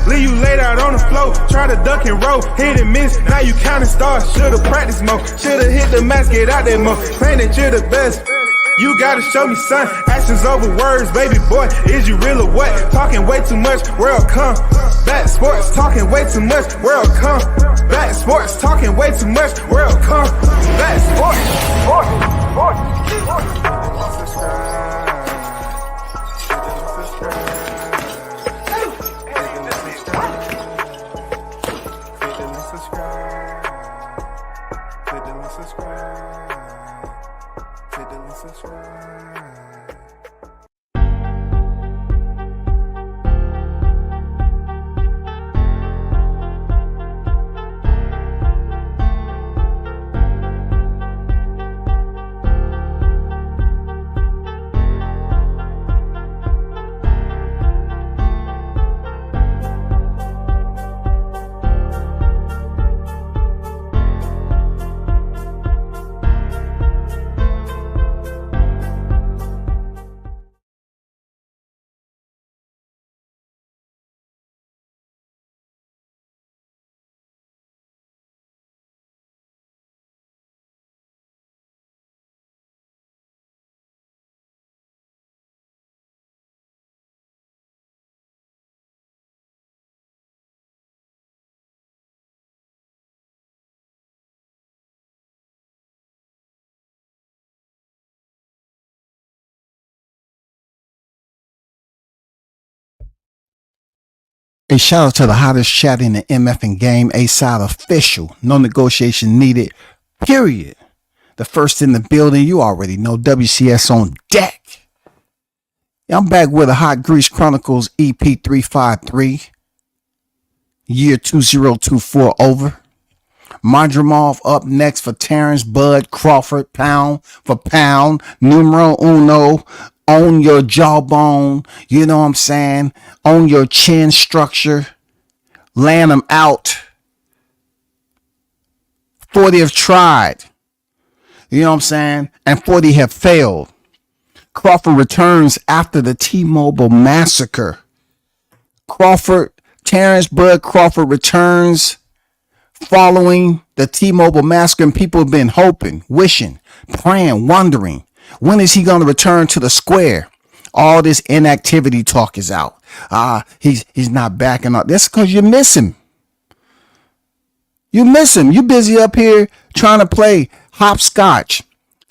leave you laid out on the floor. Try to duck and roll, hit and miss, now you counting stars. Should've practiced more, should've hit the mask, get out there more. Claim that you're the best. You gotta show me, son, actions over words, baby boy, is you real or what? Talking way too much, world come back sports, talking way too much, world come back sports, talking way too much, world come back sports. A shout out to the hottest chat in the MFing game, A-Side official. No negotiation needed, period. The first in the building, you already know, WCS on deck. Yeah, I'm back with a Hot Grease Chronicles EP 353. Year 2024 over. Madrimov up next for Terrence Bud Crawford, pound for pound. Numero uno. On your jawbone, you know what I'm saying? On your chin structure. Land them out. 40 have tried. You know what I'm saying? And 40 have failed. Crawford returns after the T-Mobile massacre. Terrence Bud Crawford returns following the T-Mobile massacre, and people have been hoping, wishing, praying, wondering, when is he going to return to the square? All this inactivity talk is out. He's not backing up. That's because you miss him. You miss him. You busy up here trying to play hopscotch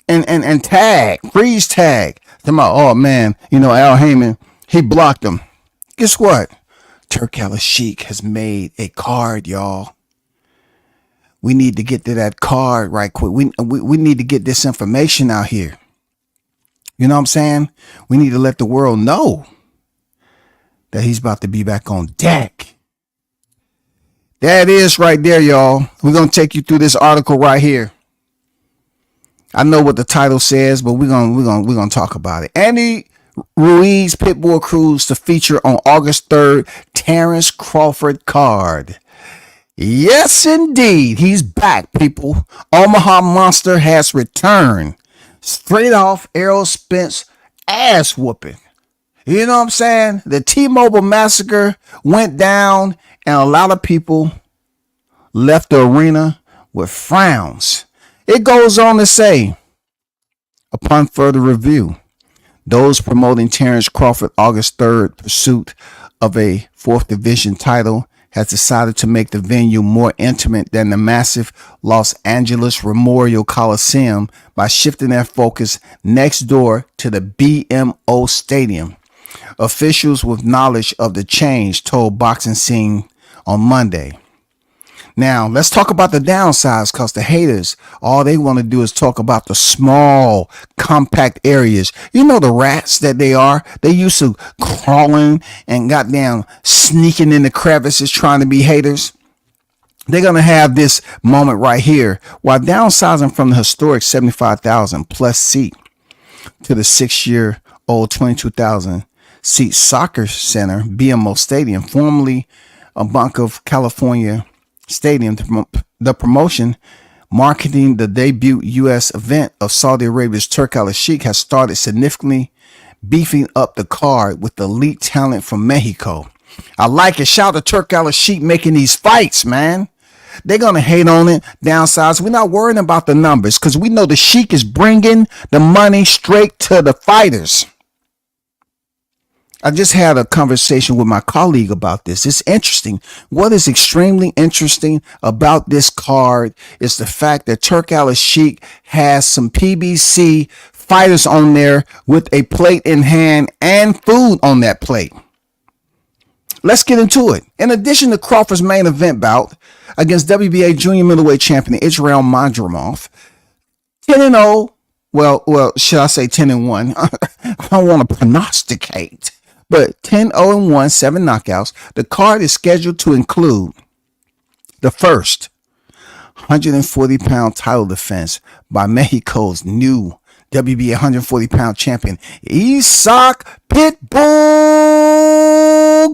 and tag, freeze tag. Oh man, you know, Al Heyman, he blocked him. Guess what? Turki Alalshikh has made a card, y'all. We need to get to that card right quick. We need to get this information out here. You know what I'm saying? We need to let the world know that he's about to be back on deck. That is right there, y'all. We're going to take you through this article right here. I know what the title says, but we're going to talk about it. Andy Ruiz Pitbull Cruz to feature on August 3rd, Terrence Crawford card. Yes, indeed. He's back, people. Omaha Monster has returned. Straight off Errol Spence ass whooping. You know what I'm saying? The T-Mobile massacre went down and a lot of people left the arena with frowns. It goes on to say, upon further review, those promoting Terrence Crawford August 3rd pursuit of a 4th division title has decided to make the venue more intimate than the massive Los Angeles Memorial Coliseum by shifting their focus next door to the BMO Stadium. Officials with knowledge of the change told Boxing Scene on Monday. Now, let's talk about the downsides, because the haters, all they want to do is talk about the small, compact areas. You know the rats that they are. They used to crawling and goddamn sneaking in the crevices trying to be haters. They're going to have this moment right here while downsizing from the historic 75,000 plus seat to the 6-year-old 22,000 seat soccer center, BMO Stadium, formerly a Bank of California Stadium. The promotion marketing the debut U.S. event of Saudi Arabia's Turki Alalshikh has started significantly beefing up the card with elite talent from Mexico. I like it. Shout out to Turk Alalshikh making these fights, man. They're going to hate on it, downsides. We're not worrying about the numbers because we know the Sheik is bringing the money straight to the fighters. I just had a conversation with my colleague about this. It's interesting. What is extremely interesting about this card is the fact that Turk Alalshikh has some TBC fighters on there with a plate in hand and food on that plate. Let's get into it. In addition to Crawford's main event bout against WBA junior middleweight champion Israel Madrimov, 10-0, well, should I say 10-1? I don't want to prognosticate, but 10-0-1, 7 knockouts. The card is scheduled to include the first 140-pound title defense by Mexico's new WBA 140-pound champion Alalshikh Pitbull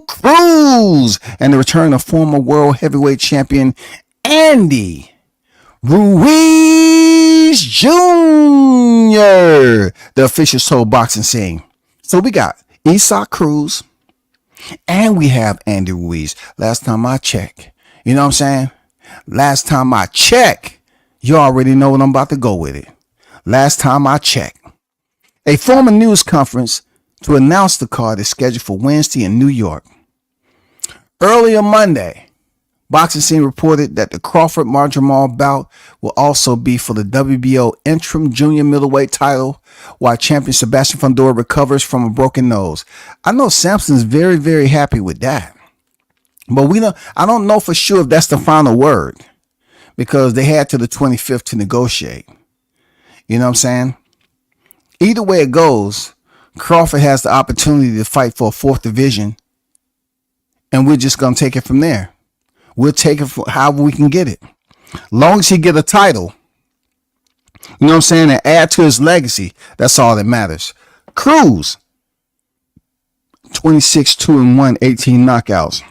Cruz, and the return of former world heavyweight champion Andy Ruiz Jr., the official Soul boxing scene. So we got Alalshikh Cruz and we have Andy Ruiz. Last time I checked, you know what I'm saying? Last time I checked, you already know what I'm about to go with it. Last time I checked, a former news conference to announce the card is scheduled for Wednesday in New York. Earlier Monday, Boxing Scene reported that the Crawford Madrimov bout will also be for the WBO interim junior middleweight title, while champion Sebastian Fundora recovers from a broken nose. I know Sampson's very, very happy with that, but I don't know for sure if that's the final word because they had to the 25th to negotiate. You know what I'm saying? Either way it goes, Crawford has the opportunity to fight for a 4th division, and we're just going to take it from there. We'll take it for however we can get it. Long as he get a title, you know what I'm saying, and add to his legacy, that's all that matters. Cruz, 26-2-1, 18 knockouts.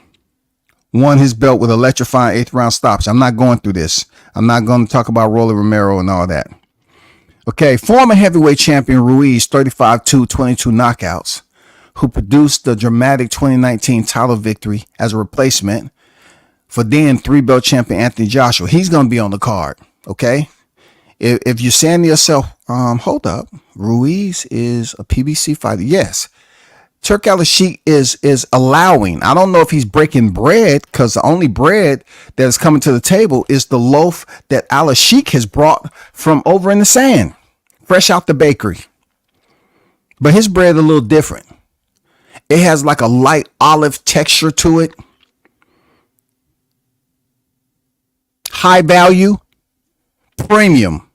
Won his belt with electrifying 8th round stops. I'm not going through this. I'm not going to talk about Rolly Romero and all that. Okay, former heavyweight champion Ruiz, 35-2, 22 knockouts, who produced the dramatic 2019 title victory as a replacement for then 3-belt champion Anthony Joshua. He's going to be on the card, okay? If you're saying to yourself, hold up, Ruiz is a PBC fighter. Yes, Turk Alalshikh is allowing. I don't know if he's breaking bread because the only bread that is coming to the table is the loaf that Alalshikh has brought from over in the sand, fresh out the bakery. But his bread a little different. It has like a light olive texture to it. High value, premium.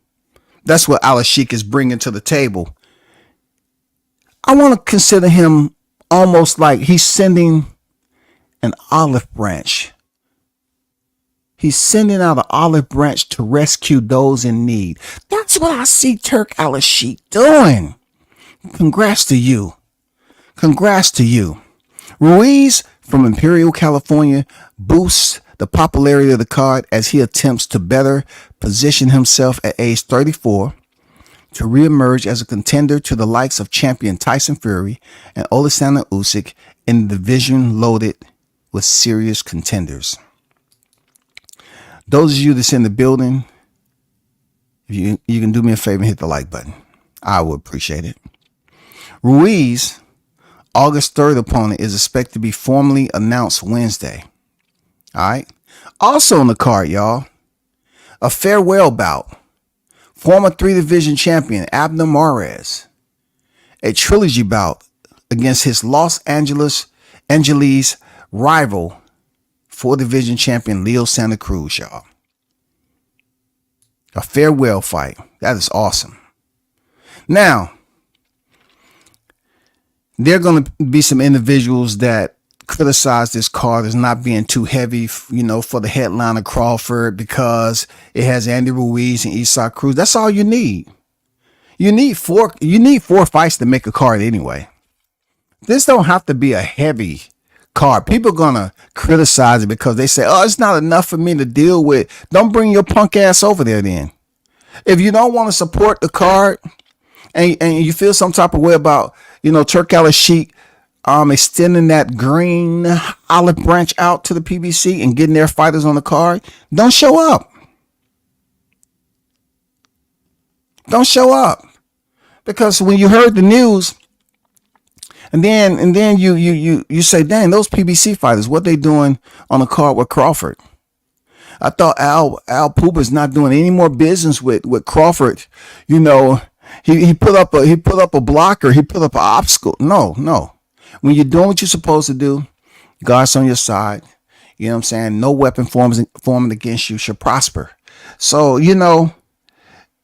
That's what Alalshikh is bringing to the table. I want to consider him almost like he's sending an olive branch. He's sending out an olive branch to rescue those in need. That's what I see Turk Alalshikh doing. Congrats to you. Congrats to you. Ruiz from Imperial, California boosts the popularity of the card as he attempts to better position himself at age 34 to reemerge as a contender to the likes of champion Tyson Fury and Alexander Usyk in the division loaded with serious contenders. Those of you that's in the building, if you can do me a favor and hit the like button. I would appreciate it. Ruiz, August 3rd opponent, is expected to be formally announced Wednesday. All right. Also on the card, y'all, a farewell bout. Former 3-division champion Abner Mares, a trilogy bout against his Los Angeles rival, 4-division champion Leo Santa Cruz, y'all. A farewell fight. That is awesome. Now, there are going to be some individuals that criticize this card as not being too heavy, you know, for the headliner Crawford because it has Andy Ruiz and Alalshikh Cruz. That's all you need. You need four fights to make a card anyway. This don't have to be a heavy card. People are gonna criticize it because they say, oh, it's not enough for me to deal with. Don't bring your punk ass over there then. If you don't want to support the card and you feel some type of way about, you know, Turk Alalshikh extending that green olive branch out to the PBC and getting their fighters on the card, don't show up. Don't show up. Because when you heard the news, and then you say, dang, those PBC fighters, what they doing on the card with Crawford? I thought Al Puba's not doing any more business with Crawford. You know, he put up a blocker, he put up an obstacle. No. When you're doing what you're supposed to do, God's on your side. You know what I'm saying? No weapon forming against you shall prosper. So, you know,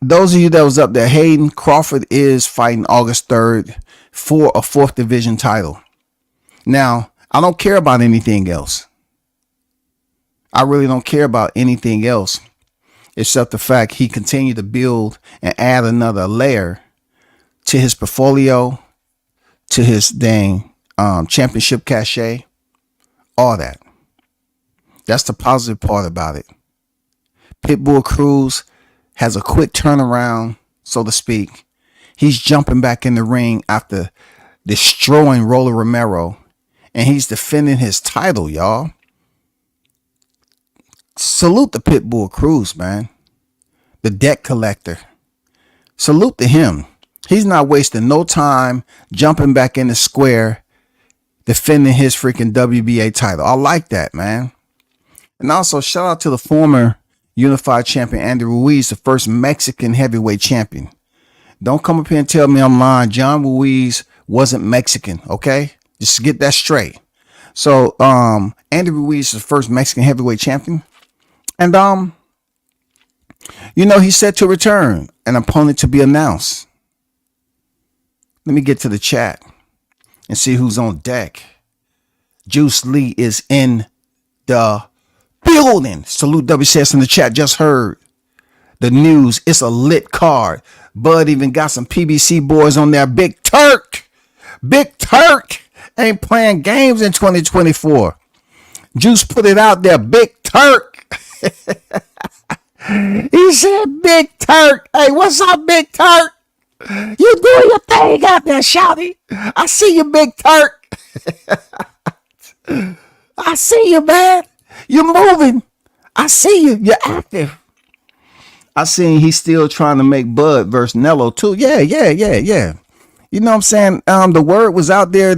those of you that was up there hating, Crawford is fighting August 3rd for a 4th division title. Now, I don't care about anything else. I really don't care about anything else except the fact he continued to build and add another layer to his portfolio, to his dang championship cachet, all that. That's the positive part about it. Pitbull Cruz has a quick turnaround, so to speak. He's jumping back in the ring after destroying Roller Romero, and he's defending his title, y'all. Salute the Pitbull Cruz, man. The debt collector. Salute to him. He's not wasting no time jumping back in the square, defending his freaking WBA title. I like that, man. And also, shout out to the former unified champion, Andy Ruiz, the first Mexican heavyweight champion. Don't come up here and tell me I'm lying. John Ruiz wasn't Mexican, okay? Just get that straight. So, Andy Ruiz is the first Mexican heavyweight champion. And, you know, he's set to return, an opponent to be announced. Let me get to the chat and see who's on deck. Juice Lee is in the building. Salute WCS in the chat. Just heard the news. It's a lit card. Bud even got some PBC boys on there. Big Turk ain't playing games in 2024. Juice put it out there. Big Turk. He said, Big Turk. Hey, what's up, Big Turk? You doing your thing out there, shouty. I see you, Big Turk. I see you, man. You're moving. I see you. You're active. I seen he's still trying to make Bud versus Nello too. Yeah. You know what I'm saying? The word was out there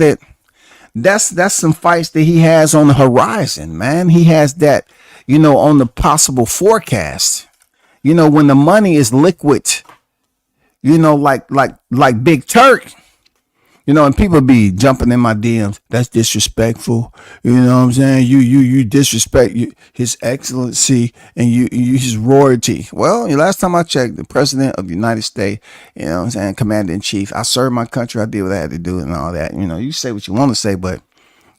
that's some fights that he has on the horizon, man. He has that, you know, on the possible forecast. You know, when the money is liquid, you know, like Big Turk. You know, and people be jumping in my DMs. That's disrespectful. You know what I'm saying? You disrespect His Excellency and you his royalty. Well, last time I checked, the President of the United States, you know what I'm saying, Commander in Chief. I served my country. I did what I had to do and all that. You know, you say what you want to say, but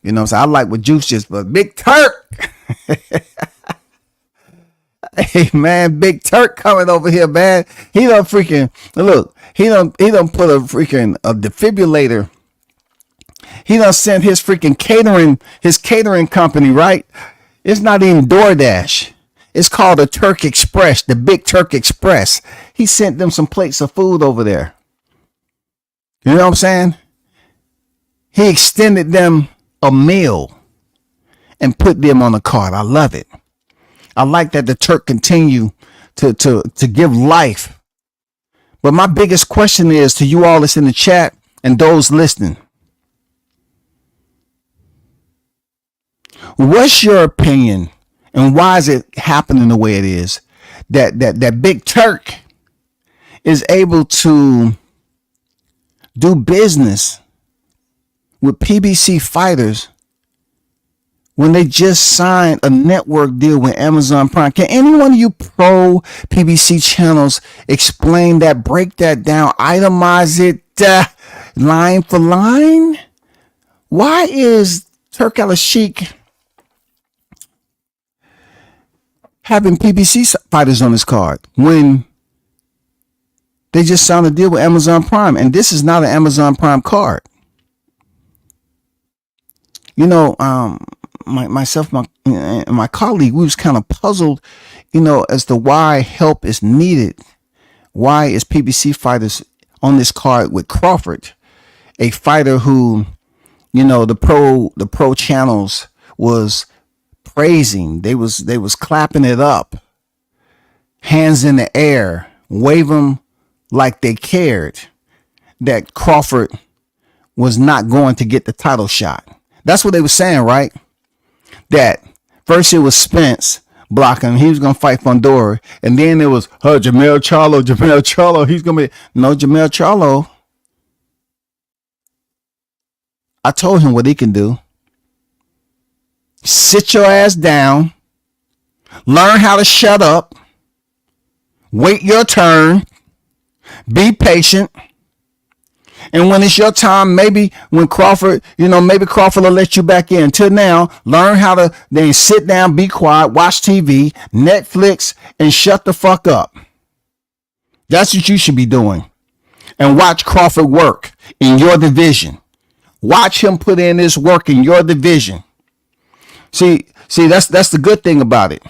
you know what I'm saying? I like what Juice just, but Big Turk. Hey man, Big Turk coming over here, man. He done freaking look. He done put a freaking defibrillator. He done sent his freaking catering company, right? It's not even DoorDash. It's called the Turk Express, the Big Turk Express. He sent them some plates of food over there. You know what I'm saying? He extended them a meal and put them on the card. I love it. I like that the Turk continue to give life. But my biggest question is to you all that's in the chat and those listening. What's your opinion and why is it happening the way it is that Big Turk is able to do business with PBC fighters when they just signed a network deal with Amazon Prime? Can any one of you pro PBC channels explain that, break that down, itemize it line for line? Why is Turk Alalshikh having PBC fighters on his card when they just signed a deal with Amazon Prime? And this is not an Amazon Prime card. You know, myself, my colleague, we was kind of puzzled, you know, as to why help is needed. Why is PBC fighters on this card with Crawford, a fighter who, the pro channels was praising. They was clapping it up, hands in the air, wave them like they cared that Crawford was not going to get the title shot. That's what they were saying, right? That first it was Spence blocking. He was going to fight Fundora. And then it was Jamel Charlo. He's going to be. No, Jamel Charlo. I told him what he can do. Sit your ass down. Learn how to shut up. Wait your turn. Be patient. And when it's your time, maybe when Crawford, maybe Crawford will let you back in. Until now, learn how to then sit down, be quiet, watch TV, Netflix, and shut the fuck up. That's what you should be doing. And watch Crawford work in your division. Watch him put in his work in your division. See, that's the good thing about it.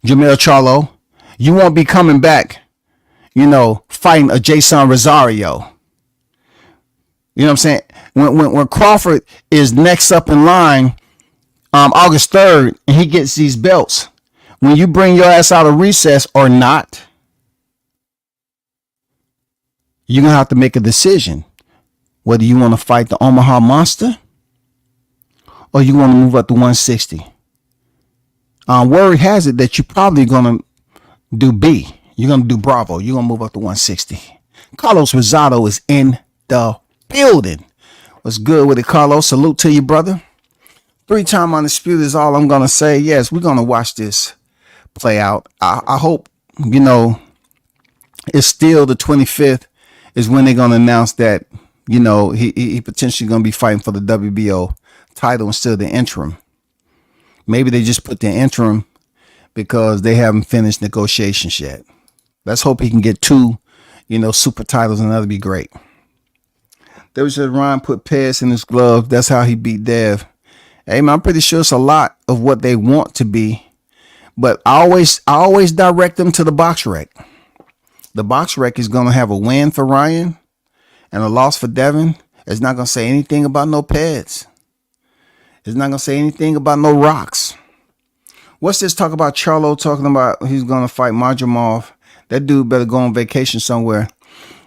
Jamel Charlo, you won't be coming back, fighting a Jason Rosario. You know what I'm saying? When Crawford is next up in line, August 3rd, and he gets these belts, when you bring your ass out of recess or not, you're going to have to make a decision whether you want to fight the Omaha Monster or you want to move up to 160. Word has it that you're probably going to do B. You're going to do Bravo. You're going to move up to 160. Carlos Rosado is in the building. What's good with it, Carlos? Salute to you, brother. 3-time undisputed is all I'm going to say. Yes, we're going to watch this play out. I hope, it's still the 25th is when they're going to announce that, he potentially going to be fighting for the WBO title instead of the interim. Maybe they just put the interim because they haven't finished negotiations yet. Let's hope he can get 2, super titles, and that'll be great. There was just Ryan put pads in his glove. That's how he beat Dev. Hey man, I'm pretty sure it's a lot of what they want to be, but I always direct them to the box rec. The box rec is gonna have a win for Ryan and a loss for Devin. It's not gonna say anything about no pads. It's not gonna say anything about no rocks. What's this talk about Charlo talking about he's gonna fight Madrimov? That dude better go on vacation somewhere.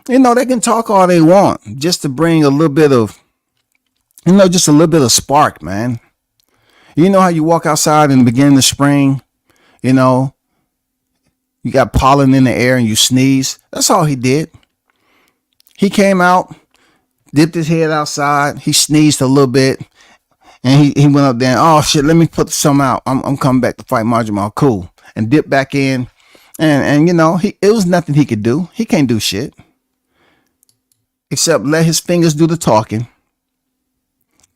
They can talk all they want just to bring a little bit of, just a little bit of spark, man. You know how you walk outside in the beginning of spring, you got pollen in the air and you sneeze. That's all he did. He came out, dipped his head outside. He sneezed a little bit and he went up there. Oh shit, let me put some out. I'm coming back to fight Madrimov. Cool. And dipped back in. And it was nothing he could do. He can't do shit. Except let his fingers do the talking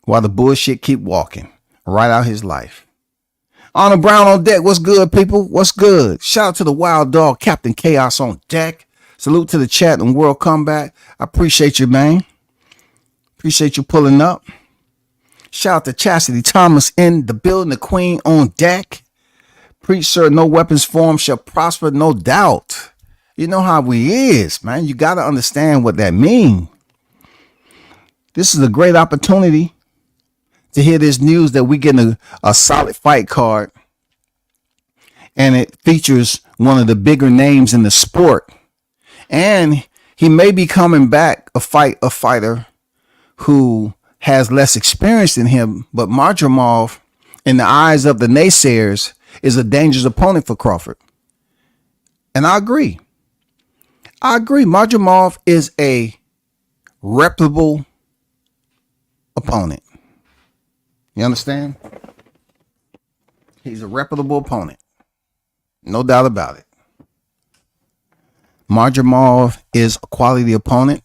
while the bullshit keep walking right out his life. Arnold Brown on deck. What's good, people? What's good? Shout out to the Wild Dog, Captain Chaos on deck. Salute to the chat and World Combat. I appreciate you, man. Appreciate you pulling up. Shout out to Chastity Thomas in the building. The Queen on deck. Preach, sir, no weapons formed shall prosper, no doubt. You know how we is, man. You got to understand what that means. This is a great opportunity to hear this news that we getting a solid fight card. And it features one of the bigger names in the sport. And he may be coming back a fighter who has less experience than him. But Madrimov, in the eyes of the naysayers, is a dangerous opponent for Crawford. And I agree. Madrimov is a reputable opponent. You understand? He's a reputable opponent. No doubt about it. Madrimov is a quality opponent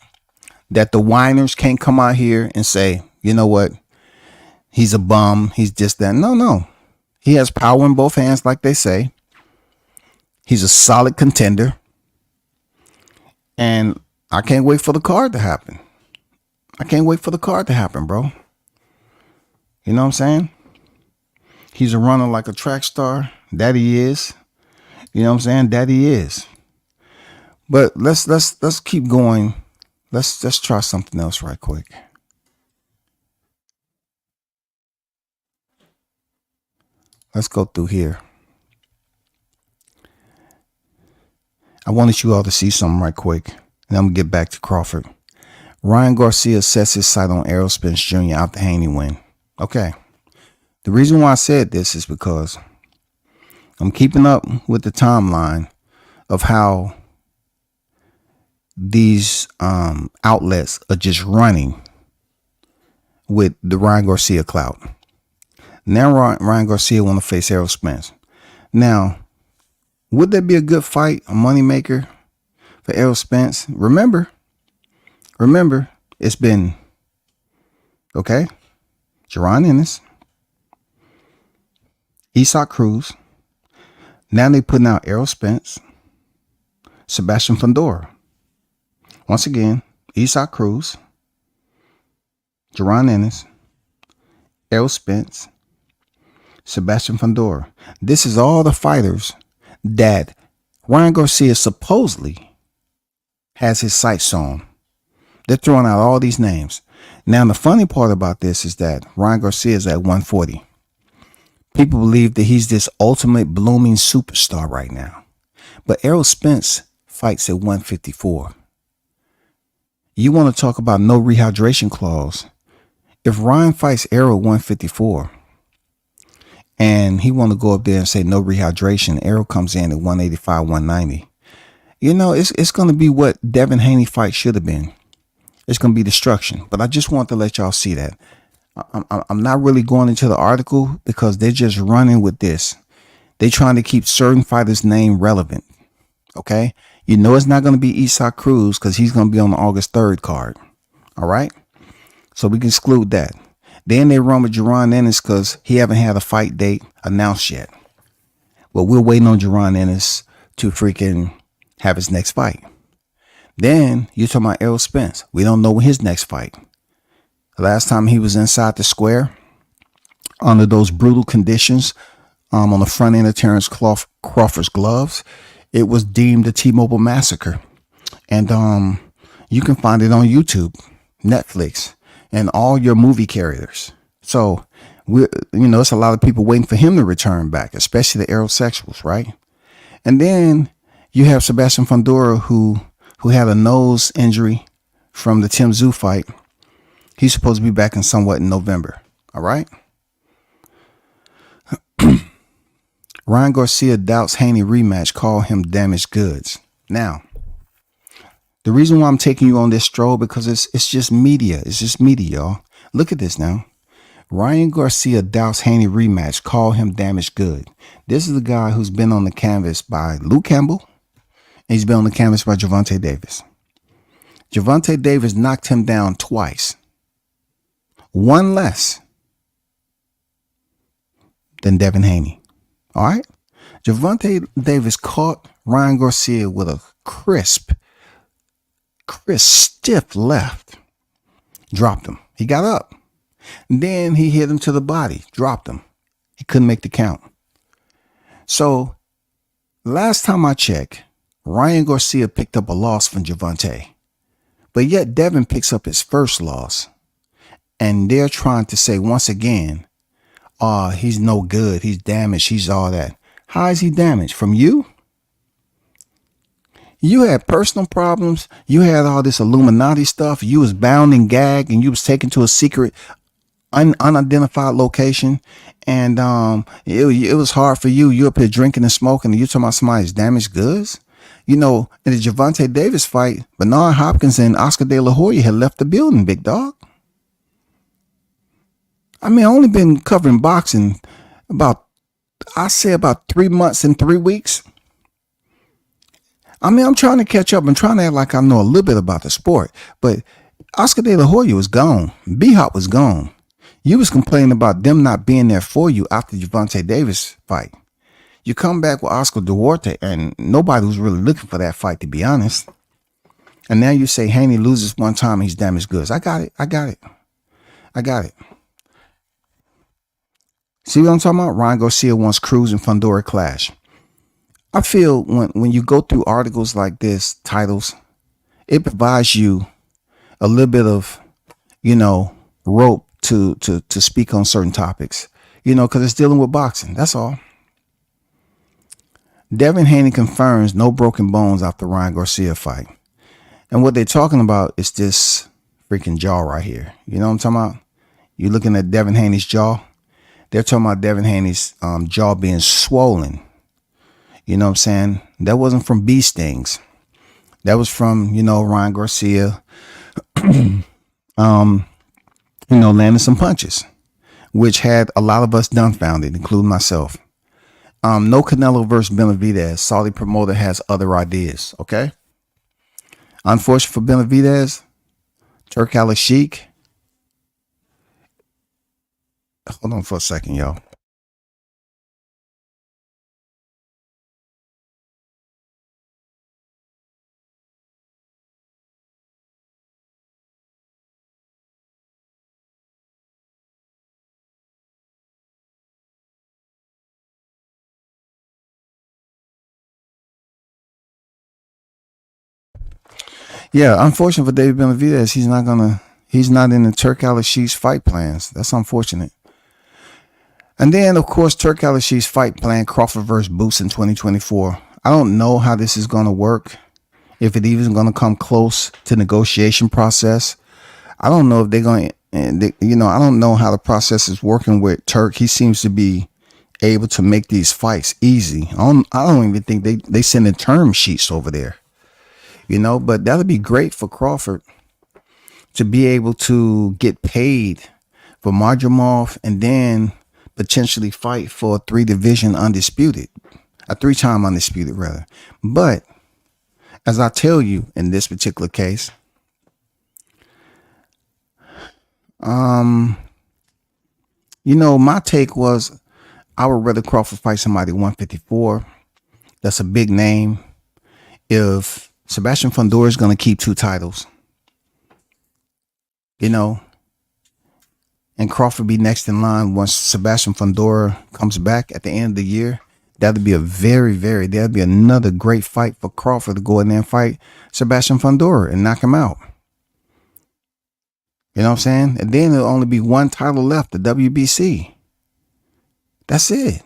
that the whiners can't come out here and say, you know what? He's a bum. He's just that. No. He has power in both hands, like they say. He's a solid contender. And I can't wait for the card to happen. Bro. You know what I'm saying? He's a runner like a track star. That he is. You know what I'm saying? That he is. But let's keep going. Let's try something else right quick. let's go through here. I wanted you all to see something right quick, and I'm going to get back to Crawford. Ryan Garcia sets his sight on Errol Spence Jr. after Haney win. Okay. The reason why I said this is because I'm keeping up with the timeline of how these outlets are just running with the Ryan Garcia clout. Now Ryan Garcia want to face Errol Spence. Now, would that be a good fight, a moneymaker for Errol Spence? Remember, it's been, okay, Jaron Ennis, Isaac Cruz. Now they putting out Errol Spence, Sebastian Fundora. Once again, Isaac Cruz, Jaron Ennis, Errol Spence, Sebastian Fundora. This is all the fighters that Ryan Garcia supposedly has his sights on. They're throwing out all these names. Now, the funny part about this is that Ryan Garcia is at 140. People believe that he's this ultimate blooming superstar right now. But Errol Spence fights at 154. You want to talk about no rehydration clause. If Ryan fights Errol 154 and he want to go up there and say no rehydration, Errol comes in at 185, 190. You know, it's going to be what Devin Haney fight should have been. It's going to be destruction. But I just want to let y'all see that. I'm not really going into the article because they're just running with this. They're trying to keep certain fighters' name relevant. Okay? You know it's not going to be Isaac Cruz because he's going to be on the August 3rd card. All right? So we can exclude that. Then they run with Jaron Ennis because he haven't had a fight date announced yet. But we're waiting on Jaron Ennis to freaking have his next fight. Then you're talking about Errol Spence. We don't know his next fight. The last time he was inside the square under those brutal conditions on the front end of Terrence Crawford's gloves, it was deemed a T-Mobile massacre. And you can find it on YouTube, Netflix, and all your movie carriers. So, it's a lot of people waiting for him to return back, especially the aerosexuals, right? And then you have Sebastian Fundora, who had a nose injury from the Tim Tszyu fight. He's supposed to be back in November. All right. Ryan Garcia doubts Haney rematch, call him damaged goods. Now, the reason why I'm taking you on this stroll because it's just media. It's just media, y'all. Look at this now. Ryan Garcia doubts Haney rematch, call him damaged good. This is the guy who's been on the canvas by Luke Campbell, and he's been on the canvas by Gervonta Davis. Gervonta Davis knocked him down twice. One less than Devin Haney. All right. Gervonta Davis caught Ryan Garcia with a crisp, stiff left. Dropped him. He got up. Then he hit him to the body. Dropped him. He couldn't make the count. So last time I checked, Ryan Garcia picked up a loss from Gervonta. But yet Devin picks up his first loss. And they're trying to say once again, he's no good. He's damaged. He's all that. How is he damaged? From you? You had personal problems. You had all this Illuminati stuff. You was bound and gagged and you was taken to a secret unidentified location. And it was hard for you. You up here drinking and smoking and you're talking about somebody's damaged goods. You know, in the Gervonta Davis fight, Bernard Hopkins and Oscar De La Hoya had left the building, big dog. I mean, I only been covering boxing about 3 months and 3 weeks. I mean, I'm trying to catch up. I'm trying to act like I know a little bit about the sport. But Oscar De La Hoya was gone. B-Hop was gone. You was complaining about them not being there for you after the Gervonta Davis fight. You come back with Oscar Duarte, and nobody was really looking for that fight, to be honest. And now you say Haney loses one time, he's damaged goods. I got it. See what I'm talking about? Ryan Garcia wants Cruz and Fundora clash. I feel when you go through articles like this, titles, it provides you a little bit of, rope to speak on certain topics. because it's dealing with boxing. That's all. Devin Haney confirms no broken bones after Ryan Garcia fight. And what they're talking about is this freaking jaw right here. You know what I'm talking about? You're looking at Devin Haney's jaw. They're talking about Devin Haney's jaw being swollen. You know what I'm saying? That wasn't from bee stings. That was from, Ryan Garcia, landing some punches, which had a lot of us dumbfounded, including myself. No Canelo versus Benavidez. Saudi promoter has other ideas. Okay. Unfortunate for Benavidez, Turki Alalshikh. Hold on for a second, y'all. Yeah, unfortunate for David Benavidez. He's not in the Turki Alalshikh's fight plans. That's unfortunate. And then, of course, Turki Alalshikh's fight plan, Crawford versus Boots in 2024. I don't know how this is going to work. If it even going to come close to negotiation process. I don't know if they're going to, I don't know how the process is working with Turk. He seems to be able to make these fights easy. I don't even think they send in term sheets over there. But that'll be great for Crawford to be able to get paid for Madrimov and then potentially fight for a 3-time undisputed rather. But as I tell you in this particular case, my take was I would rather Crawford fight somebody 154. That's a big name. If Sebastian Fundora is going to keep 2 titles, and Crawford be next in line once Sebastian Fundora comes back at the end of the year. That'd be that'd be another great fight for Crawford to go in there and fight Sebastian Fundora and knock him out. You know what I'm saying? And then there'll only be 1 title left, the WBC. That's it.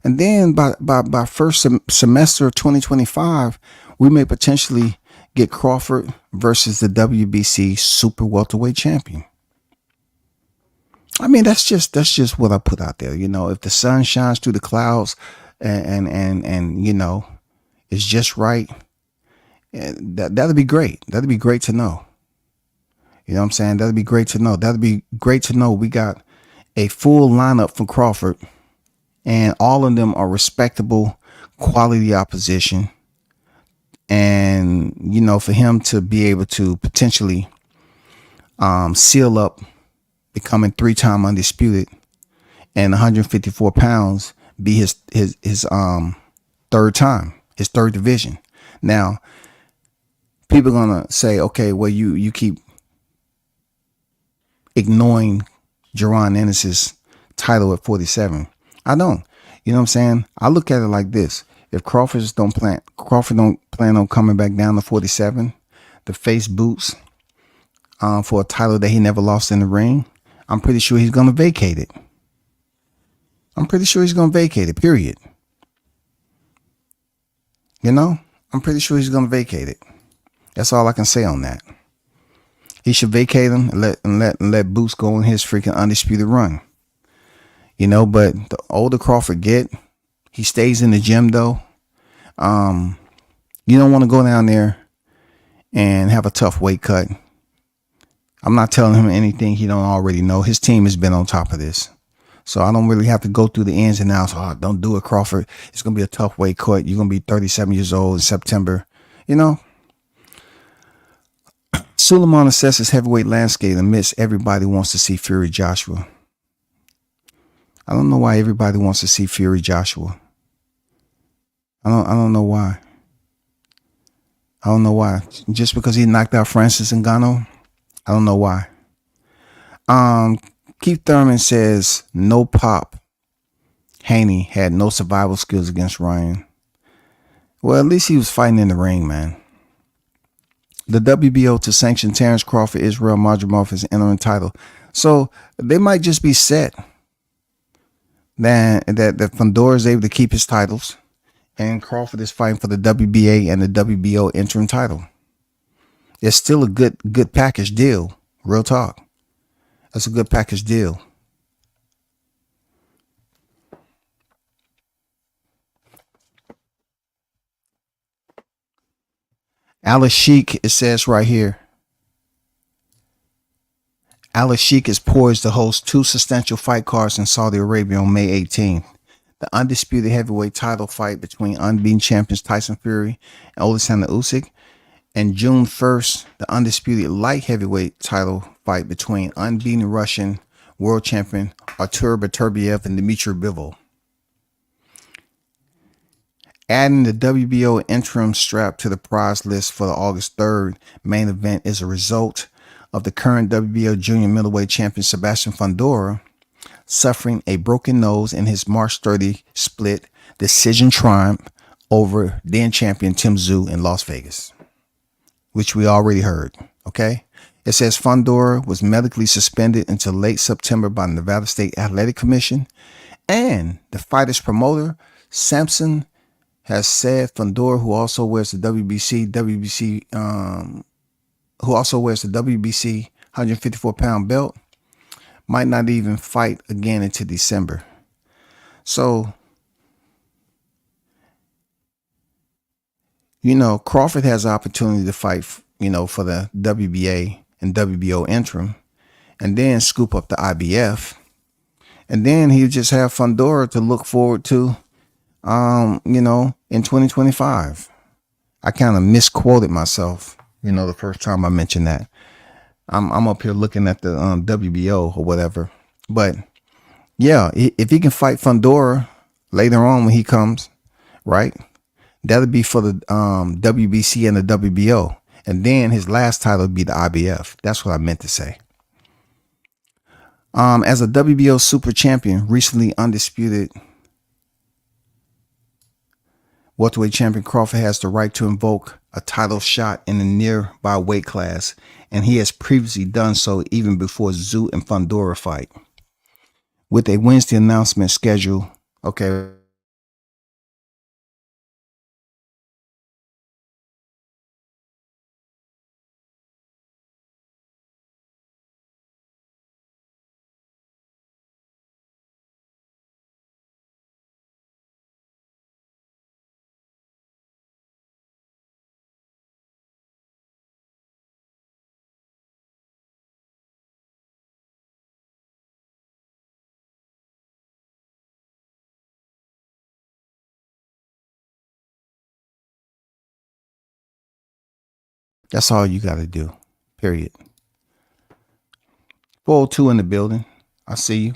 And then by first semester of 2025, we may potentially get Crawford versus the WBC super welterweight champion. I mean, that's just what I put out there. If the sun shines through the clouds and it's just right, that'd be great. That'd be great to know. You know what I'm saying? That'd be great to know. That'd be great to know we got a full lineup from Crawford and all of them are respectable quality opposition. And, for him to be able to potentially seal up becoming 3-time undisputed and 154 pounds be his third time, his third division. Now, people are going to say, okay, well, you keep ignoring Jaron Ennis's title at 47. I don't. You know what I'm saying? I look at it like this. If Crawford don't plan on coming back down to 47 to face Boots for a title that he never lost in the ring, I'm pretty sure he's going to vacate it. Period. I'm pretty sure he's going to vacate it. That's all I can say on that. He should vacate him and let Boots go on his freaking undisputed run. But the older Crawford get, he stays in the gym though. You don't want to go down there and have a tough weight cut. I'm not telling him anything he don't already know. His team has been on top of this. So I don't really have to go through the ins and outs. Oh, don't do it, Crawford. It's going to be a tough weight cut. You're going to be 37 years old in September. Suleiman assesses heavyweight landscape amidst everybody wants to see Fury Joshua. I don't know why everybody wants to see Fury Joshua. I don't know why. I don't know why. Just because he knocked out Francis Ngannou? I don't know why. Keith Thurman says no pop. Haney had no survival skills against Ryan. Well, at least he was fighting in the ring, man. The WBO to sanction Terrence Crawford, Israel Madrimov as interim title. So they might just be set. that Fundora is able to keep his titles, and Crawford is fighting for the WBA and the WBO interim title. It's still a good package deal. Real talk. That's a good package deal. Alalshikh, it says right here, Alalshikh is poised to host 2 substantial fight cards in Saudi Arabia on May 18th. The undisputed heavyweight title fight between unbeaten champions Tyson Fury and Alexander Usyk, and June 1st, the undisputed light heavyweight title fight between unbeaten Russian world champion Artur Beterbiev and Dmitry Bivol. Adding the WBO interim strap to the prize list for the August 3rd main event is a result of the current WBO junior middleweight champion Sebastian Fundora suffering a broken nose in his March 30 split decision triumph over then champion Tim Tszyu in Las Vegas, which we already heard. Okay. It says Fundora was medically suspended until late September by the Nevada State Athletic Commission, and the fighter's promoter, Samson, has said Fundora, who also wears the WBC 154-pound belt, might not even fight again until December. So, Crawford has the opportunity to fight, for the WBA and WBO interim, and then scoop up the IBF, and then he'll just have Fundora to look forward to, in 2025. I kind of misquoted myself, the first time I mentioned that. I'm up here looking at the WBO or whatever. But yeah, if he can fight Fundora later on when he comes, right, that'll be for the WBC and the WBO. And then his last title would be the IBF. That's what I meant to say. As a WBO super champion, recently undisputed welterweight champion Crawford has the right to invoke a title shot in a nearby weight class, and he has previously done so even before Tszyu and Fundora fight. With a Wednesday announcement scheduled, okay. That's all you got to do, period. 402 in the building. I see you.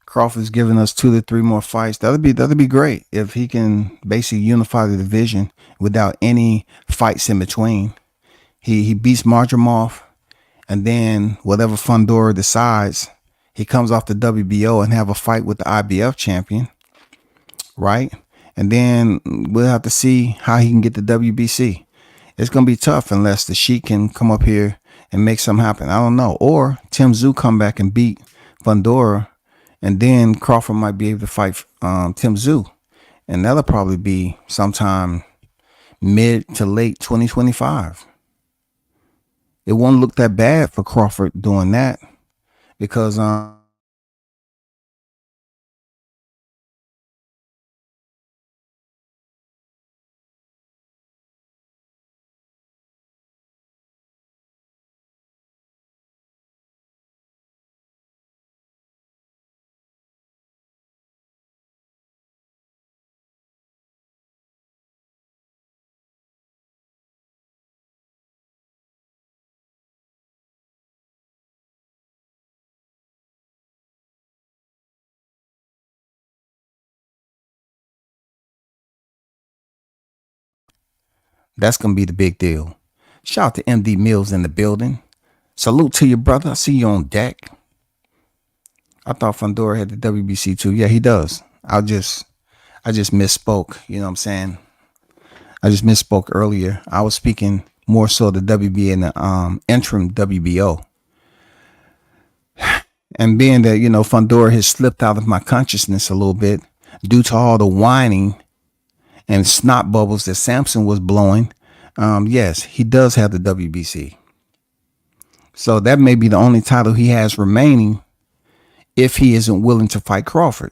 Crawford's giving us 2 to 3 more fights. That'll be great if he can basically unify the division without any fights in between. He beats Madrimov, and then whatever Fundora decides, he comes off the WBO and have a fight with the IBF champion, right? And then we'll have to see how he can get the WBC. It's going to be tough unless the Sheik can come up here and make something happen. I don't know. Or Tim Tszyu come back and beat Fundora, and then Crawford might be able to fight Tim Tszyu. And that'll probably be sometime mid to late 2025. It won't look that bad for Crawford doing that, because that's going to be the big deal. Shout out to MD Mills in the building. Salute to your brother. I see you on deck. I thought Fundora had the WBC too. Yeah, he does. I just misspoke. You know what I'm saying? I just misspoke earlier. I was speaking more so the WBA and the interim WBO. And being that, Fundora has slipped out of my consciousness a little bit due to all the whining and snot bubbles that Samson was blowing. Yes, he does have the WBC. So that may be the only title he has remaining if he isn't willing to fight Crawford.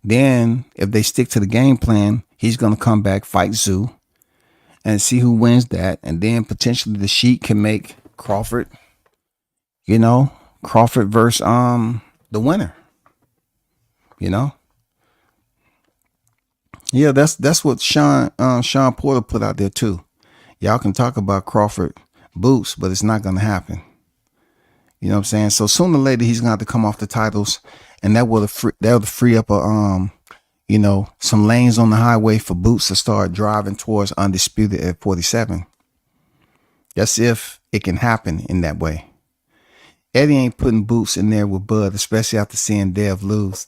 Then, if they stick to the game plan, he's going to come back, fight Zoo, and see who wins that. And then potentially the Sheik can make Crawford, Crawford versus the winner. Yeah, that's what Sean Porter put out there too. Y'all can talk about Crawford boots, but it's not going to happen. You know what I'm saying? So sooner or later he's going to have to come off the titles, and that will free up some lanes on the highway for Boots to start driving towards undisputed at 47. That's if it can happen in that way. Eddie ain't putting Boots in there with Bud, especially after seeing Dev lose.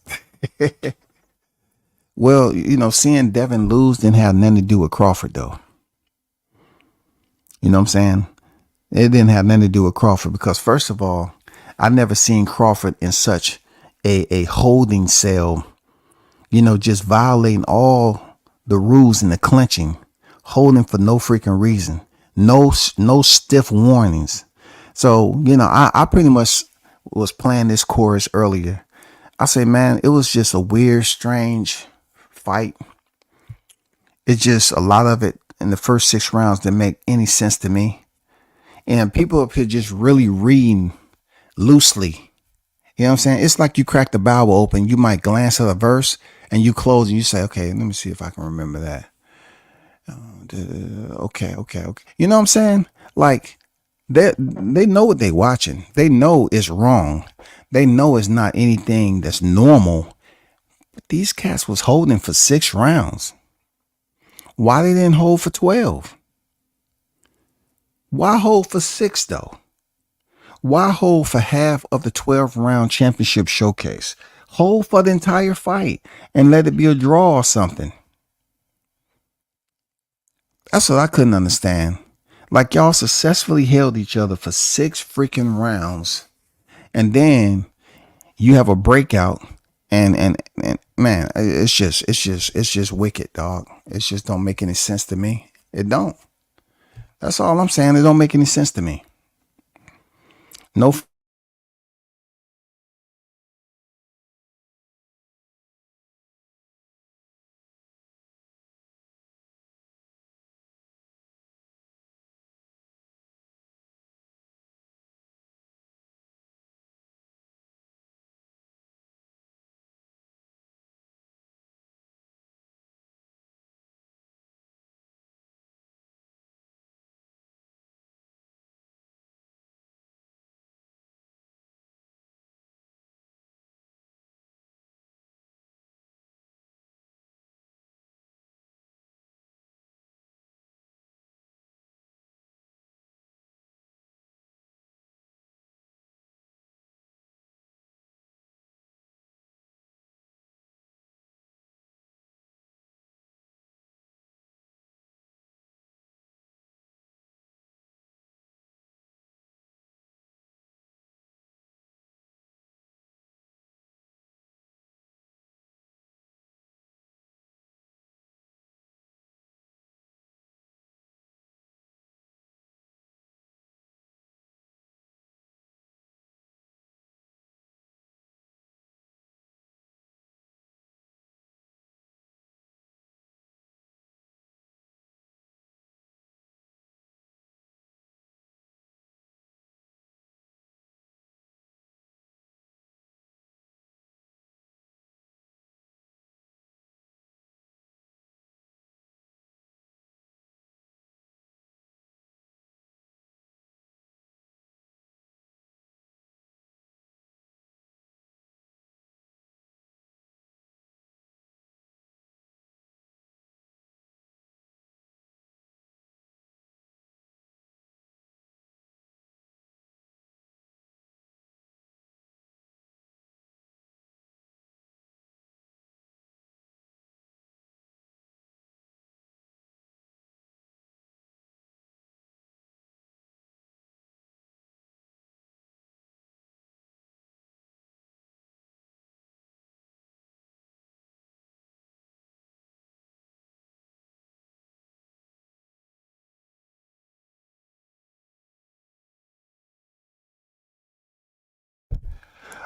Well, seeing Devin lose didn't have nothing to do with Crawford, though. You know what I'm saying? It didn't have nothing to do with Crawford because, first of all, I never seen Crawford in such a holding cell, just violating all the rules in the clinching, holding for no freaking reason, no stiff warnings. So, I pretty much was playing this chorus earlier. I say, man, it was just a weird, strange fight. It's just a lot of it in the first 6 rounds didn't make any sense to me. And people up here just really reading loosely. You know what I'm saying? It's like you crack the Bible open. You might glance at a verse and you close and you say, okay, let me see if I can remember that. Okay. You know what I'm saying? Like they know what they're watching. They know it's wrong. They know it's not anything that's normal. But these cats was holding for 6 rounds. Why they didn't hold for 12? Why hold for 6 though? Why hold for half of the 12-round championship showcase? Hold for the entire fight and let it be a draw or something. That's what I couldn't understand. Like y'all successfully held each other for 6 freaking rounds, and then you have a breakout, and man, it's just wicked, dog. It just don't make any sense to me. It don't. That's all I'm saying. It don't make any sense to me. No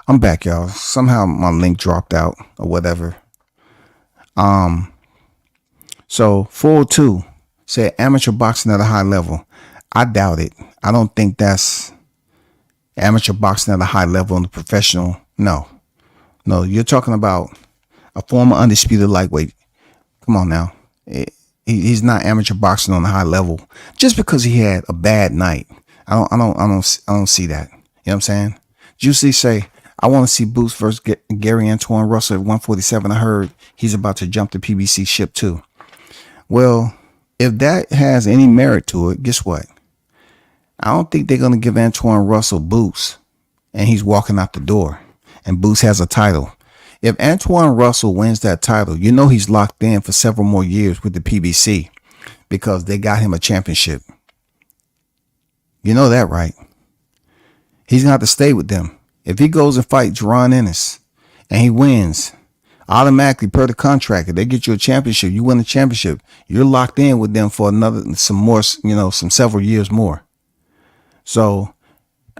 I'm back, y'all. Somehow my link dropped out or whatever. So 402 said amateur boxing at a high level. I doubt it. I don't think that's amateur boxing at a high level in the professional. No, you're talking about a former undisputed lightweight. Come on now. He's not amateur boxing on a high level just because he had a bad night. I don't see that. You know what I'm saying? Juicy say, I want to see Boots versus Gary Antoine Russell at 147. I heard he's about to jump the PBC ship too. Well, if that has any merit to it, guess what? I don't think they're going to give Antoine Russell Boots and he's walking out the door and Boots has a title. If Antoine Russell wins that title, you know he's locked in for several more years with the PBC because they got him a championship. You know that, right? He's going to have to stay with them. If he goes and fights Jaron Ennis and he wins, automatically per the contract, if they get you a championship, you win the championship, you're locked in with them for some several years more. So,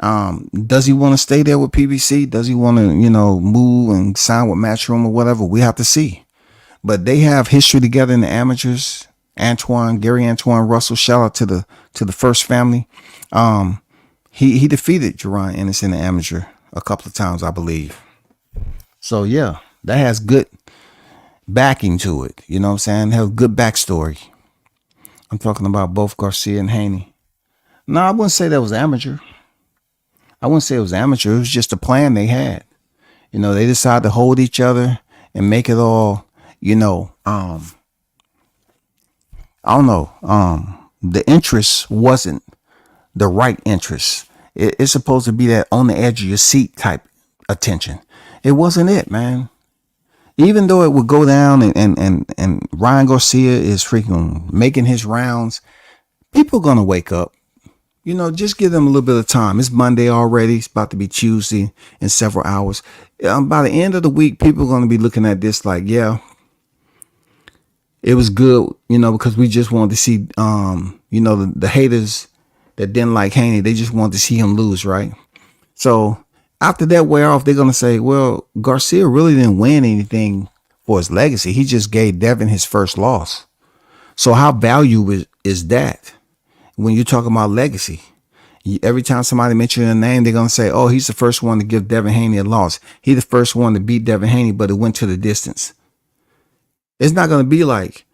does he want to stay there with PBC? Does he want to, move and sign with Matchroom or whatever? We have to see. But they have history together in the amateurs. Gary Antoine Russell, shout out to the First family. He defeated Jaron Ennis in the amateur a couple of times, I believe. So yeah, that has good backing to it. You know what I'm saying? Has good backstory. I'm talking about both Garcia and Haney. No, I wouldn't say that was amateur. I wouldn't say it was amateur. It was just a plan they had. They decided to hold each other and make it all, I don't know. The interest wasn't the right interest. It's supposed to be that on the edge of your seat type attention. It wasn't it, man. Even though it would go down and Ryan Garcia is freaking making his rounds, people are going to wake up. Just give them a little bit of time. It's Monday already. It's about to be Tuesday in several hours. By the end of the week, people are going to be looking at this like, yeah, it was good, because we just wanted to see, the haters that didn't like Haney, they just wanted to see him lose, right? So after that wear off, they're going to say, well, Garcia really didn't win anything for his legacy. He just gave Devin his first loss. So how valuable is that? When you're talking about legacy, every time somebody mentions a name, they're going to say, oh, he's the first one to give Devin Haney a loss. He's the first one to beat Devin Haney, but it went to the distance. It's not going to be like,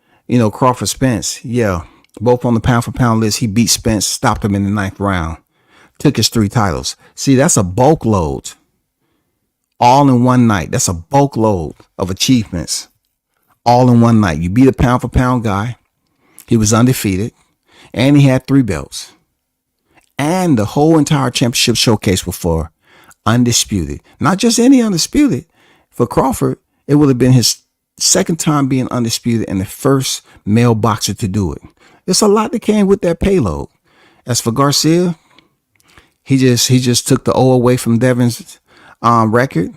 Crawford Spence. Yeah, both on the pound for pound list. He beat Spence, stopped him in the 9th round, took his 3 titles. See, that's a bulk load all in one night. That's a bulk load of achievements all in one night. You beat a pound for pound guy. He was undefeated. And he had 3 belts. And the whole entire championship showcase was for undisputed. Not just any undisputed. For Crawford, it would have been his second time being undisputed and the first male boxer to do it. There's a lot that came with that payload. As for Garcia, he just took the O away from Devin's record.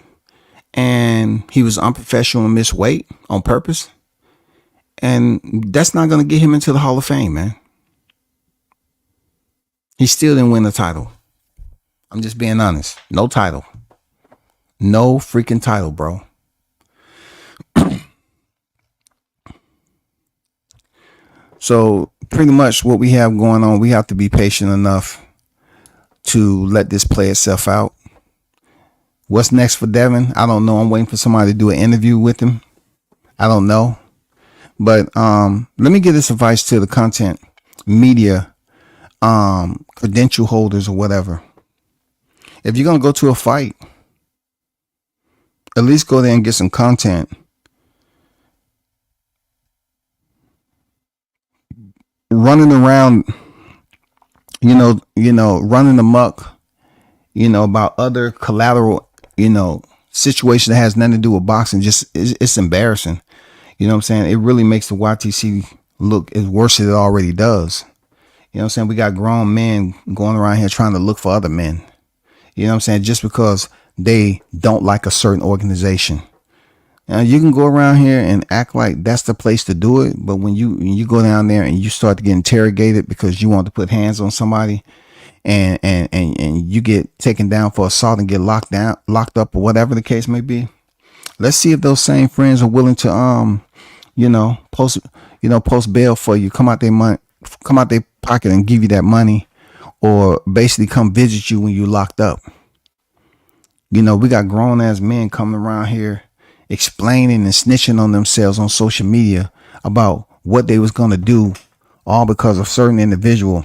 And he was unprofessional and missed weight on purpose. And that's not going to get him into the Hall of Fame, man. He still didn't win the title. I'm just being honest. No title. No freaking title, bro. So pretty much what we have going on, we have to be patient enough to let this play itself out. What's next for Devin? I don't know. I'm waiting for somebody to do an interview with him. I don't know. But let me give this advice to the content media credential holders or whatever. If you're going to go to a fight, at least go there and get some content. Running around, running amok, about other collateral, situation that has nothing to do with boxing. Just it's embarrassing. You know what I'm saying? It really makes the YTC look as worse as it already does. You know what I'm saying? We got grown men going around here trying to look for other men. You know what I'm saying? Just because they don't like a certain organization. Now, you can go around here and act like that's the place to do it. But when you go down there and you start to get interrogated because you want to put hands on somebody and you get taken down for assault and get locked up, or whatever the case may be. Let's see if those same friends are willing to post bail for you, come out their pocket and give you that money, or basically come visit you when you locked up. We got grown ass men coming around here explaining and snitching on themselves on social media about what they was gonna do, all because of certain individual.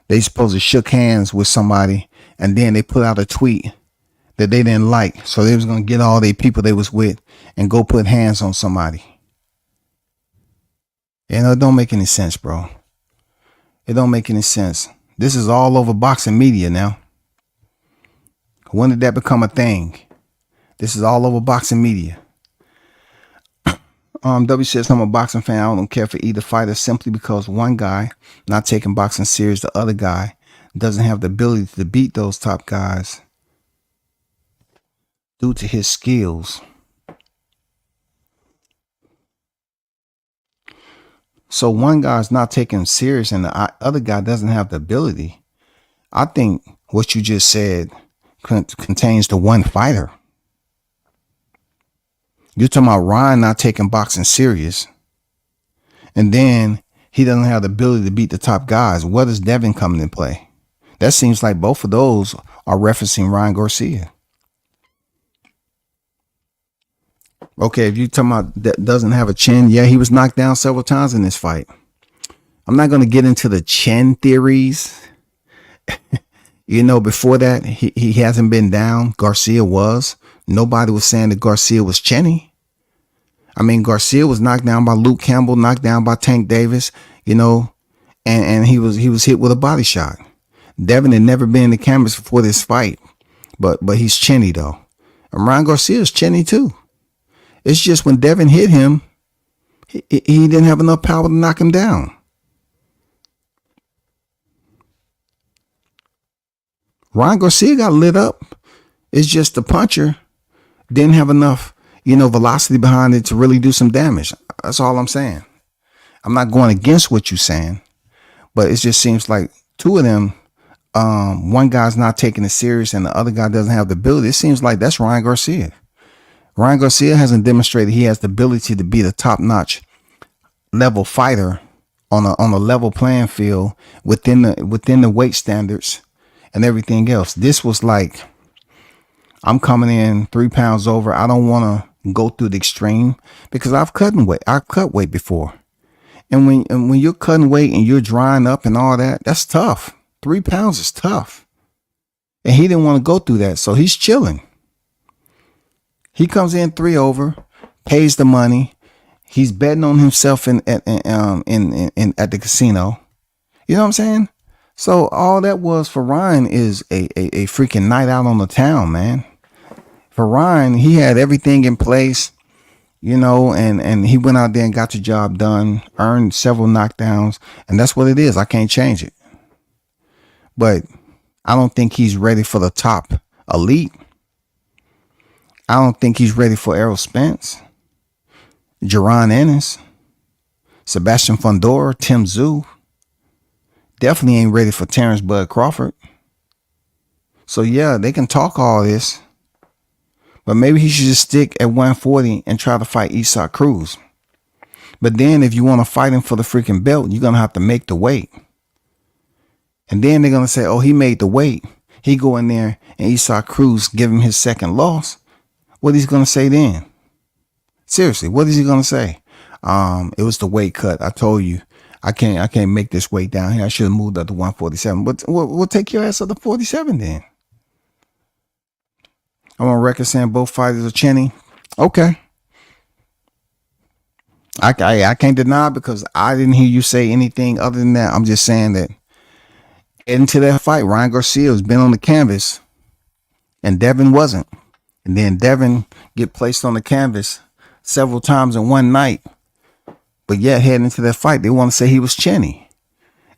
They supposed to shook hands with somebody, and then they put out a tweet that they didn't like, so they was gonna get all the people they was with and go put hands on somebody. It don't make any sense, bro. It don't make any sense. This is all over boxing media now. When did that become a thing? This is all over boxing media. W says, I'm a boxing fan. I don't care for either fighter simply because one guy not taking boxing serious, the other guy doesn't have the ability to beat those top guys due to his skills. So one guy's not taking him serious and the other guy doesn't have the ability. I think what you just said contains the one fighter. You're talking about Ryan not taking boxing serious, and then he doesn't have the ability to beat the top guys. What does Devin come into play? That seems like both of those are referencing Ryan Garcia. Okay, if you're talking about that doesn't have a chin, yeah, he was knocked down several times in this fight. I'm not going to get into the chin theories. Before that, he hasn't been down. Garcia was. Nobody was saying that Garcia was chinny. I mean, Garcia was knocked down by Luke Campbell, knocked down by Tank Davis, and he was hit with a body shot. Devin had never been in the canvas before this fight, but he's chinny though. And Ryan Garcia is chinny too. It's just when Devin hit him, he didn't have enough power to knock him down. Ryan Garcia got lit up. It's just the puncher didn't have enough, velocity behind it to really do some damage. That's all I'm saying. I'm not going against what you're saying, but it just seems like two of them, one guy's not taking it serious and the other guy doesn't have the ability. It seems like that's Ryan Garcia. Ryan Garcia hasn't demonstrated he has the ability to be the top-notch level fighter on a level playing field within the weight standards and everything else. This was like, I'm coming in 3 pounds over. I don't want to go through the extreme because I've cut weight before. And when you're cutting weight and you're drying up and all that, that's tough. 3 pounds is tough. And he didn't want to go through that. So he's chilling. He comes in 3 over, pays the money. He's betting on himself at the casino. You know what I'm saying? So all that was for Ryan is a freaking night out on the town, man. For Ryan, he had everything in place, and he went out there and got the job done, earned several knockdowns, and that's what it is. I can't change it. But I don't think he's ready for the top elite. I don't think he's ready for Errol Spence, Jaron Ennis, Sebastian Fundora, Tim Tszyu. Definitely ain't ready for Terrence Bud Crawford. So yeah, they can talk all this, but maybe he should just stick at 140 and try to fight Isaac Cruz. But then if you want to fight him for the freaking belt, you're going to have to make the weight. And then they're going to say, oh, he made the weight. He go in there and Isaac Cruz give him his second loss. What he's going to say then? Seriously, what is he going to say? It was the weight cut. I told you, I can't make this weight down here. I should have moved up to 147. But we'll take your ass up to 47 then. I'm on record saying both fighters are chinny. Okay. I can't deny because I didn't hear you say anything other than that. I'm just saying that into that fight, Ryan Garcia has been on the canvas and Devin wasn't. And then Devin get placed on the canvas several times in one night. But yet heading into that fight, they want to say he was chinny.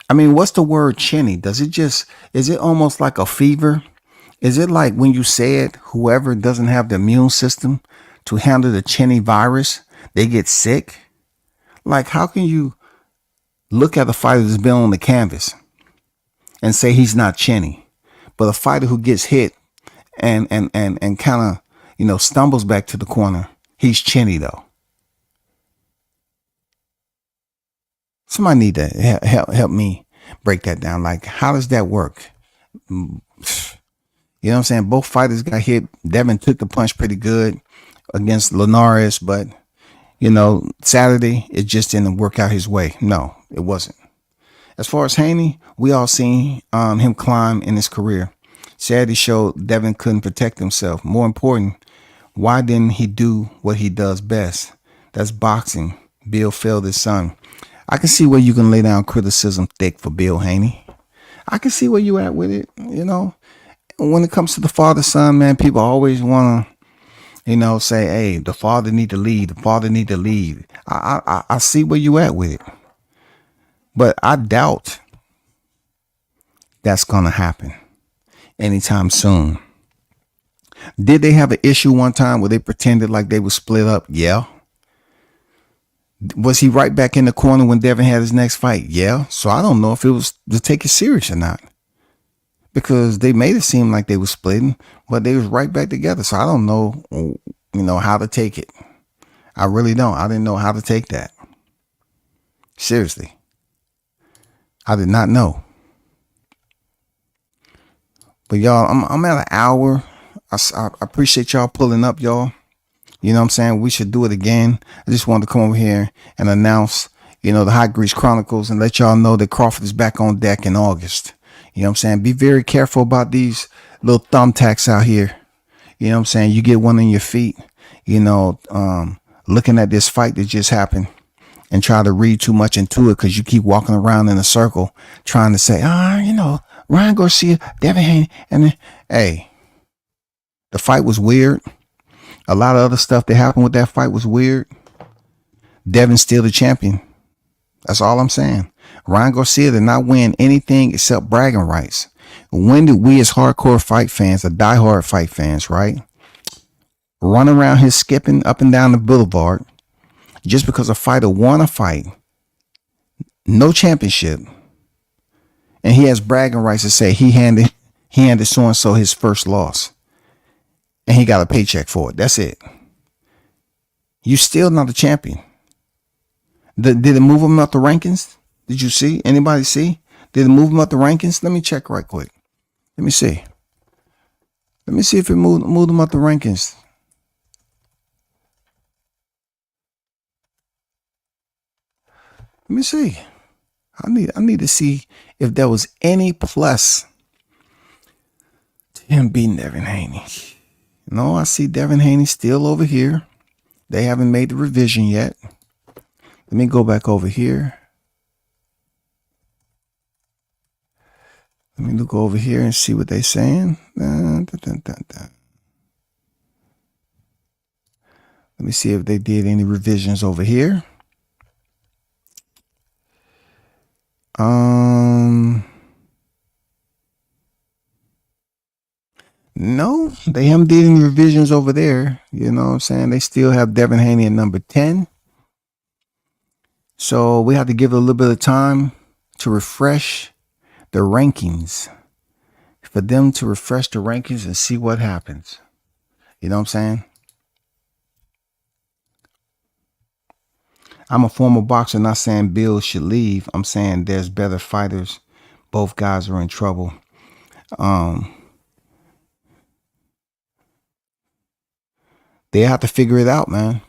I mean, what's the word chinny? Is it almost like a fever? Is it like when you said whoever doesn't have the immune system to handle the chinny virus, they get sick? Like, how can you look at a fighter that's been on the canvas and say he's not chinny? But a fighter who gets hit and kind of, stumbles back to the corner, he's chinny though. Somebody need to help me break that down. Like, how does that work? You know what I'm saying? Both fighters got hit. Devin took the punch pretty good against Linares, but Saturday it just didn't work out his way. No, it wasn't. As far as Haney, we all seen him climb in his career. Saturday showed Devin couldn't protect himself. More important, why didn't he do what he does best? That's boxing. Bill failed his son. I can see where you can lay down criticism thick for Bill Haney. I can see where you at with it. When it comes to the father-son, man, people always want to, say, hey, the father need to lead. The father need to lead. I see where you at with it. But I doubt that's going to happen anytime soon. Did they have an issue one time where they pretended like they were split up? Yeah. Was he right back in the corner when Devin had his next fight? Yeah. So I don't know if it was to take it serious or not, because they made it seem like they were splitting, but they was right back together. So I don't know, how to take it. I really don't. I didn't know how to take that. Seriously. I did not know. But y'all, I'm at an hour. I appreciate y'all pulling up, y'all. You know what I'm saying? We should do it again. I just wanted to come over here and announce, the Hot Grease Chronicles and let y'all know that Crawford is back on deck in August. You know what I'm saying? Be very careful about these little thumbtacks out here. You know what I'm saying? You get one in your feet, looking at this fight that just happened and try to read too much into it because you keep walking around in a circle trying to say, Ryan Garcia, Devin Haney. And then, hey, the fight was weird. A lot of other stuff that happened with that fight was weird. Devin's still the champion. That's all I'm saying. Ryan Garcia did not win anything except bragging rights. When did we as hardcore fight fans, the diehard fight fans, right, run around here skipping up and down the boulevard just because a fighter won a fight, no championship, and he has bragging rights to say he handed so-and-so his first loss and he got a paycheck for it? That's it. You still not a champion. Did it move him up the rankings? Did you see? Anybody see? Did it move him up the rankings? Let me check right quick. Let me see. Let me see if it moved him up the rankings. Let me see. I need to see if there was any plus to him beating Devin Haney. No, I see Devin Haney still over here. They haven't made the revision yet. Let me go back over here. Let me look over here and see what they're saying. Let me see if they did any revisions over here. No, they haven't did any revisions over there. You know what I'm saying? They still have Devin Haney at number 10. So we have to give it a little bit of time to refresh the rankings, for them to refresh the rankings and see what happens. You know what I'm saying? I'm a former boxer, not saying Bill should leave. I'm saying there's better fighters. Both guys are in trouble. They have to figure it out, man.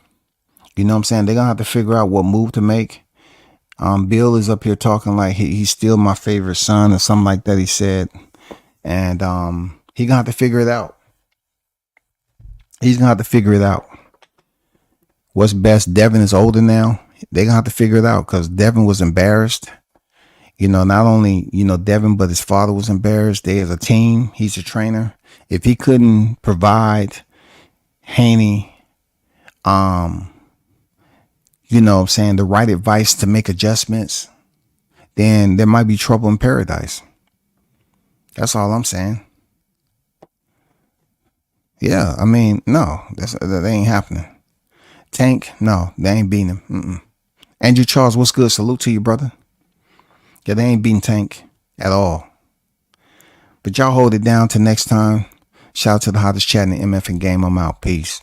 You know what I'm saying? They're going to have to figure out what move to make. Bill is up here talking like he's still my favorite son or something like that, he said. And he going to have to figure it out. He's going to have to figure it out. What's best? Devin is older now. They're going to have to figure it out because Devin was embarrassed. Not only, Devin, but his father was embarrassed. They as a team, he's a trainer. If he couldn't provide Haney, I'm saying, the right advice to make adjustments, then there might be trouble in paradise. That's all I'm saying. Yeah, I mean, no, that ain't happening. Tank, no, they ain't beating him. Andrew Charles, what's good? Salute to you, brother. Yeah, they ain't beating Tank at all. But y'all hold it down till next time. Shout out to the hottest chat in the MF and game. I'm out. Peace.